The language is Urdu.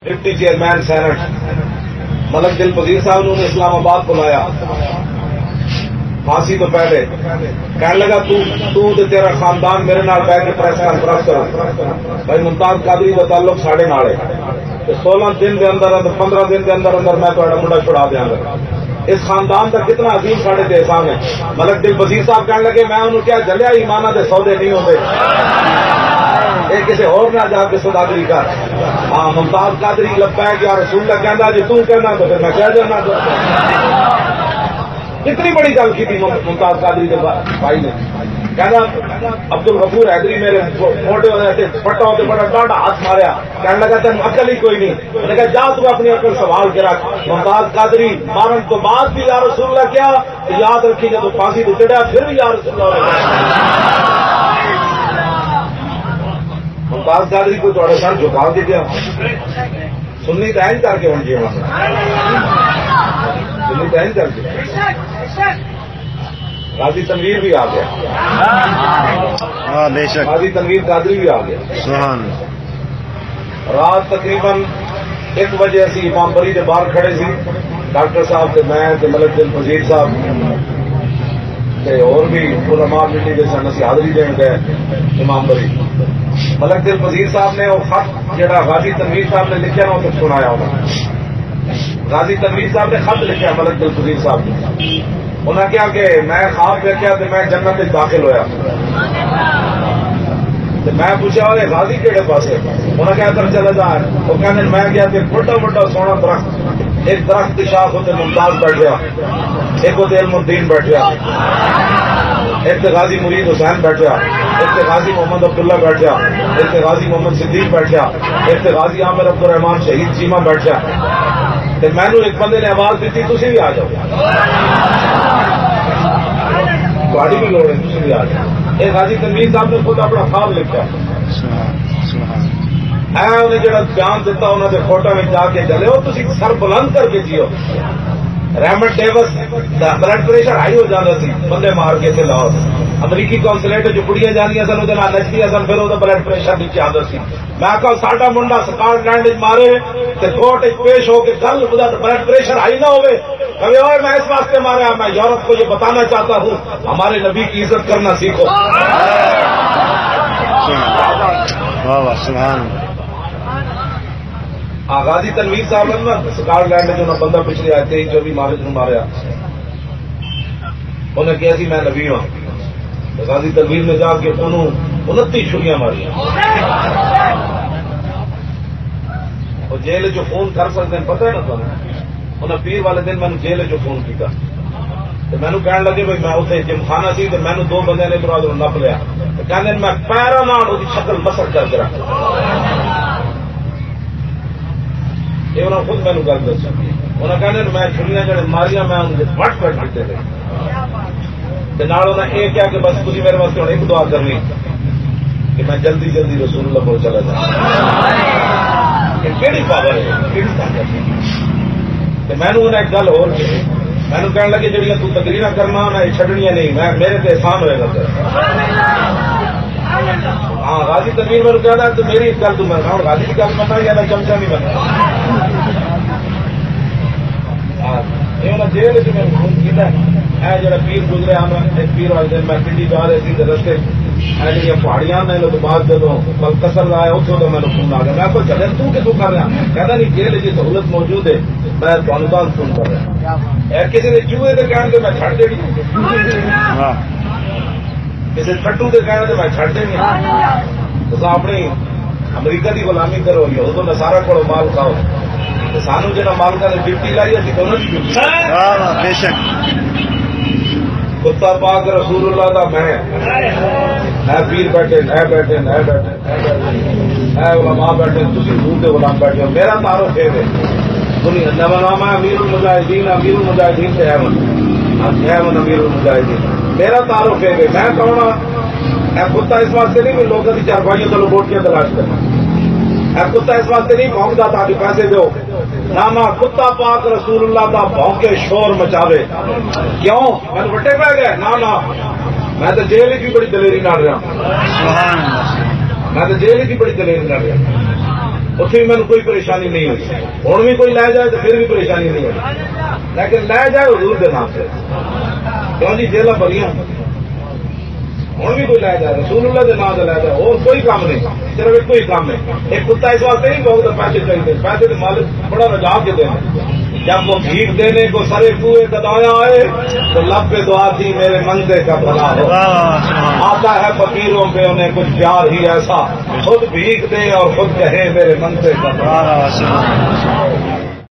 ڈپٹی چیئرمین سینٹ ملک دل پذیر صاحب نے اسلام آباد بلایا پھانسی تو پہلے کہنے لگا تو تیرا خاندان میرے نال بیٹھ کے پریس کانفرنس کرو بھائی ممتاز قادری کا تعلق ساڑھے نالے 16 دن کے اندر 15 دن کے اندر میں تھوڑا منڈا چھڑا دیا گا. اس خاندان کا کتنا عظیم ساڑھے تے احسان ہے. ملک دل پذیر صاحب کہنے لگے میں انہوں کیا جلیا ایمانہ دے سودے نہیں ہوتے یہ کسی اور نہ جا کے سوداگری کر. ہاں ممتاز قادری لبیک یا رسول اللہ کہنا جی تو کہنا تو پھر میں کہہ دینا. کتنی بڑی گل کی تھی ممتاز قادری کے بھائی نے. کہنا عبد الغفور حیدری میرے موٹے ہوتے پٹا ہوتے بڑا ڈاڈا ہاتھ ماریا. کہنے لگا تین عقل ہی کوئی نہیں. میں نے کہا جا تو اپنی عقل سنبھال کے رکھ. ممتاز قادری مارن تو بعد بھی یا رسول اللہ کیا یاد رکھی جب پھانسی تو چڑھا پھر بھی یا رسول اللہ. ممتاز قادری کو تھوڑے سر جھکا دے گیا سننی تین کر کے ہوں گے سننی تین کر کے. غازی تنویر بھی آ گیا. غازی تنویر قادری بھی آ گیا. رات تقریباً 1 بجے اسی امام بری کے باہر کھڑے سی ڈاکٹر صاحب میں ملک دل پذیر صاحب اور بھی علماء مٹی کے سن اسی حاضری دین گئے امام بری. ملک دل پذیر صاحب نے وہ خط جڑا غازی تنویر صاحب نے لکھا نا وہ سنایا ہوگا. غازی تنویر صاحب نے خط لکھا ملک دل پذیر صاحب نے. انہیں کیا کہ میں خواب دیکھا تو میں جنت میں داخل ہوا. میں پوچھا والے غازی کہڑے پاس انہیں کیا کر چلا جا. وہ کہنے میں گیا کہ بڑا بڑا سونا درخت ایک درخت کی شاخ ہوتے ممتاز بیٹھ گیا ایک ہوتے علم الدین بیٹھ گیا ایک تو غازی مرید حسین بیٹھ گیا ایک تو غازی محمد عبداللہ بیٹھ گیا ایک تو غازی محمد صدیق بیٹھ گیا ایک تو غازی عامر عبد الرحمان شہید چیمہ بیٹھ گیا. میں نے ایک بندے نے آواز دیتی تھی بھی آ جاؤ گاڑی بھی لوڑ ہے تھی بھی آ جاؤ. یہ غازی تنویر صاحب نے خود اپنا خواب لکھا انہیں جڑا بیان دیتا انہوں نے فوٹو میں جا کے چلے ہو تھی سر بلند کر کے جیو. Raymond Davis blood pressure high ہو جانا سی بندے مار کے سے لاؤ. امریکی کونسلیٹ جو کڑیاں جانیا سن وہ نچدی سن پھر وہ بلڈ پریشر نیچے آتا سی. میں کہ ساڈا منڈا سکاٹ لینڈ مارے کورٹ پیش ہو کے کل بلڈ پریشر ہائی نہ ہوئے اور میں اس واسطے مارا. میں یورپ کو یہ بتانا چاہتا ہوں ہمارے نبی کی عزت کرنا سیکھو. غازی تنویر صاحب نے نا سکاٹ لینڈ میں جو بندہ پچھلے آئے 23-24 مارچ میں ماریا انہیں کیا سی میں نبی ہوں. غازی تنویر نے جا کے انہوں 29 چھریاں ماری. اور جیل جو فون کر سکتے ہیں پتہ ہے نا تمہیں انہیں پیر والے دن میں نے جیل جو فون کیا تو مینو کہنے لگے بھائی میں اتنے جمخانہ سی تو مینو 2 بندے نے برادر نپ لیا کہنے میں پیروں نال وہ شکل مسک کر کے رکھ یہ انہوں نے خود مینو گل دس. انہیں کہنے میں چھریاں جڑے ماریاں میں انہیں وٹ کر دیتے تھے انہیں یہ کیا کہ بس تھی میرے واسطے ہوں ایک دعا کرنی کہ میں جلدی جلدی رسول اللہ کو چلا جاؤں. کہڑی پاور ہے کہڑی طاقت ہے. میں انہیں ایک گل ہو مینو کہنے لگے جہاں تو تقریر کرنا میں چھڈنیاں نہیں میں میرے تے احسان ہوئے گا. ہاں غازی تنویر میں کہنا تو میری ایک گل تو میں غازی کی گل بننا یا میں چمچا نہیں بننا. جیل چ میں فون کیا جا پیر گزرے ایک پیر والے دن میں پنڈی جا رہے تھے رستے جی پہاڑیاں نے تو بعد جب کسر آیا اتوں تو میرے فون آ گیا. میں کوئی چلے تو کتوں کر رہا کہتا نہیں جیل کی سہولت موجود ہے میں تمہیں بعد فون کر رہا. کسی نے چوہے کے کہنے میں چھڑ دینی کسی ٹھٹو کے کہنے تو میں چھڑ دینی. تو اپنی امریکہ کی غلامی کرو گی ادو نسارا کو مال کھاؤ سانو جا مالکا نے ڈیوٹی لائی ابھی دونوں کی ڈیوٹی. کتا پاک رسول اللہ کا میں پیر بیٹھے نہ بیٹھے نہ بیٹھے علماء بیٹھے تھی دور کے غلام بیٹھے ہو. میرا تعارف ہے نام ہے امیر المجاہدین. امیر المجاہدین سے احمد امیر المجاہدین میرا تعارف ہے. میں کہنا کتا اس واسطے نہیں کہ لوگوں کی چارپائیوں کو بوٹیاں تلاش کرنا. کتا اس واسطے نہیں بھونکتا تاکہ پیسے دو نہ کتا پاک رسول اللہ کا بھونکے شور مچاوے. کیوں میں وٹے پہ گئے نہ میں تو جیل کی بڑی دلیری نہ رہا. میں تو جیل کی بڑی دلیری نہ رہا. اتنے بھی مینو کوئی پریشانی نہیں ہوئی. ہوں بھی کوئی لے جائے تو پھر بھی پریشانی نہیں ہوئی، لیکن لے جائے حضور کے نام سے. کیوں جی جیل بڑیاں ہوں بھی کوئی لے جائے رسول اللہ کے نام سے لے جائے، اور کوئی کام نہیں، صرف ایک کوئی کام ہے. ایک کتا اس واسطے نہیں بہت پیسے چاہیے، پیسے تو مالک بڑا رجا کے دینا. جب وہ بھیک دینے کو سرے کوئے کدایا آئے تو لب پہ دعا تھی میرے منگتے کا بھلا ہو. آتا ہے فقیروں پہ انہیں کچھ پیار ہی ایسا، خود بھیک دے اور خود کہے میرے منگتے کا بھلا.